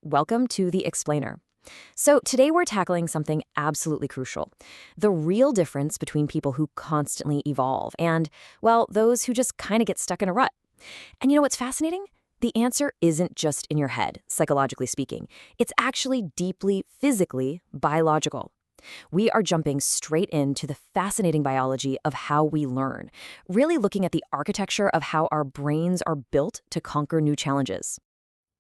Welcome to The Explainer. So, today we're tackling something absolutely crucial: the real difference between people who constantly evolve and, well, those who just kind of get stuck in a rut. And you know what's fascinating? The answer isn't just in your head, psychologically speaking. It's actually deeply, physically biological. We are jumping straight into the fascinating biology of how we learn, really looking at the architecture of how our brains are built to conquer new challenges.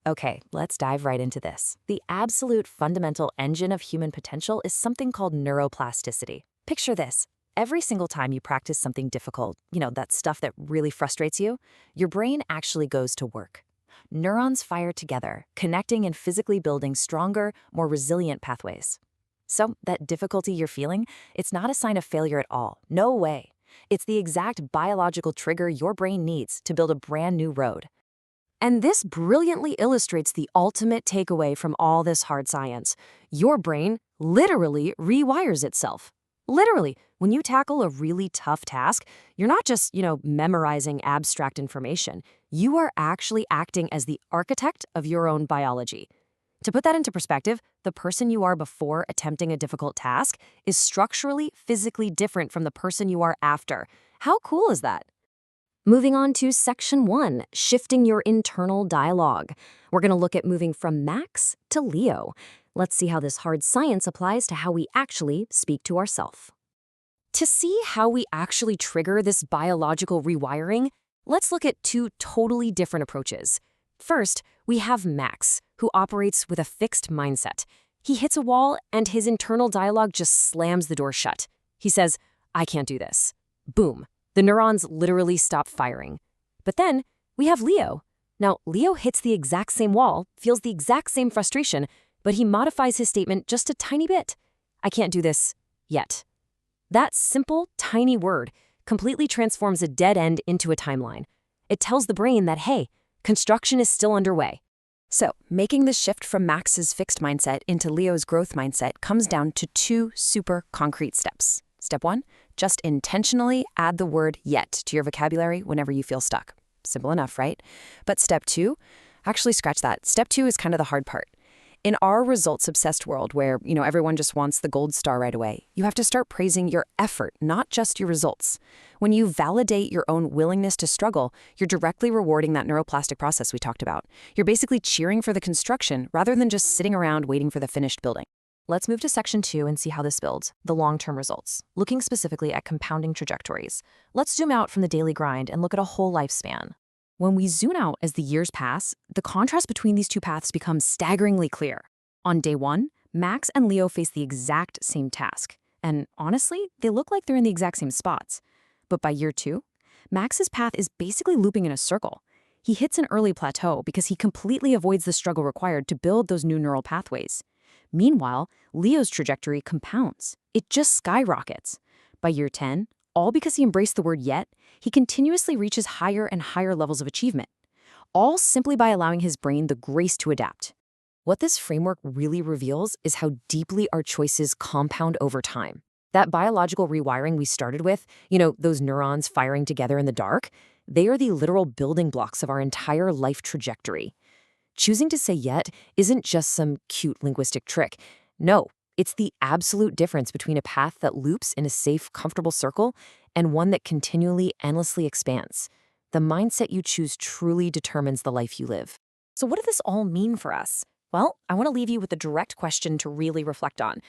Okay, let's dive right into this. The absolute fundamental engine of human potential is something called neuroplasticity. Picture this. Every single time you practice something difficult, that stuff that really frustrates you, your brain actually goes to work. Neurons fire together, connecting and physically building stronger, more resilient pathways. So, that difficulty you're feeling, it's not a sign of failure at all. No way. It's the exact biological trigger your brain needs to build a brand new road. And this brilliantly illustrates the ultimate takeaway from all this hard science. Your brain literally rewires itself. Literally, when you tackle a really tough task, you're not just, memorizing abstract information. You are actually acting as the architect of your own biology. To put that into perspective, the person you are before attempting a difficult task is structurally, physically different from the person you are after. How cool is that? Moving on to Section 1, shifting your internal dialogue. We're going to look at moving from Max to Leo. Let's see how this hard science applies to how we actually speak to ourselves. To see how we actually trigger this biological rewiring, let's look at two totally different approaches. First, we have Max, who operates with a fixed mindset. He hits a wall and his internal dialogue just slams the door shut. He says, "I can't do this." Boom. The neurons literally stop firing. But then we have Leo. Now, Leo hits the exact same wall, feels the exact same frustration, but he modifies his statement just a tiny bit. "I can't do this yet." That simple, tiny word completely transforms a dead end into a timeline. It tells the brain that, hey, construction is still underway. So, making the shift from Max's fixed mindset into Leo's growth mindset comes down to two super concrete steps. Step 1, just intentionally add the word yet to your vocabulary whenever you feel stuck. Simple enough, right? But step 2, actually scratch that. Step 2 is kind of the hard part. In our results-obsessed world where, everyone just wants the gold star right away, you have to start praising your effort, not just your results. When you validate your own willingness to struggle, you're directly rewarding that neuroplastic process we talked about. You're basically cheering for the construction rather than just sitting around waiting for the finished building. Let's move to Section 2 and see how this builds, the long-term results, looking specifically at compounding trajectories. Let's zoom out from the daily grind and look at a whole lifespan. When we zoom out as the years pass, the contrast between these two paths becomes staggeringly clear. On day 1, Max and Leo face the exact same task. And honestly, they look like they're in the exact same spots. But by year 2, Max's path is basically looping in a circle. He hits an early plateau because he completely avoids the struggle required to build those new neural pathways. Meanwhile, Leo's trajectory compounds. It just skyrockets. By year 10, all because he embraced the word yet, he continuously reaches higher and higher levels of achievement, all simply by allowing his brain the grace to adapt. What this framework really reveals is how deeply our choices compound over time. That biological rewiring we started with, those neurons firing together in the dark, they are the literal building blocks of our entire life trajectory. Choosing to say yet isn't just some cute linguistic trick. No, it's the absolute difference between a path that loops in a safe, comfortable circle and one that continually, endlessly expands. The mindset you choose truly determines the life you live. So what does this all mean for us? Well, I want to leave you with a direct question to really reflect on.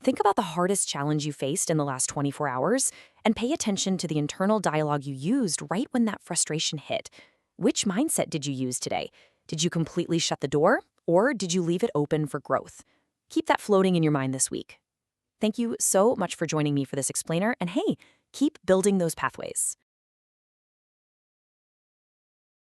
Think about the hardest challenge you faced in the last 24 hours and pay attention to the internal dialogue you used right when that frustration hit. Which mindset did you use today? Did you completely shut the door, or did you leave it open for growth? Keep that floating in your mind this week. Thank you so much for joining me for this explainer, and hey, keep building those pathways.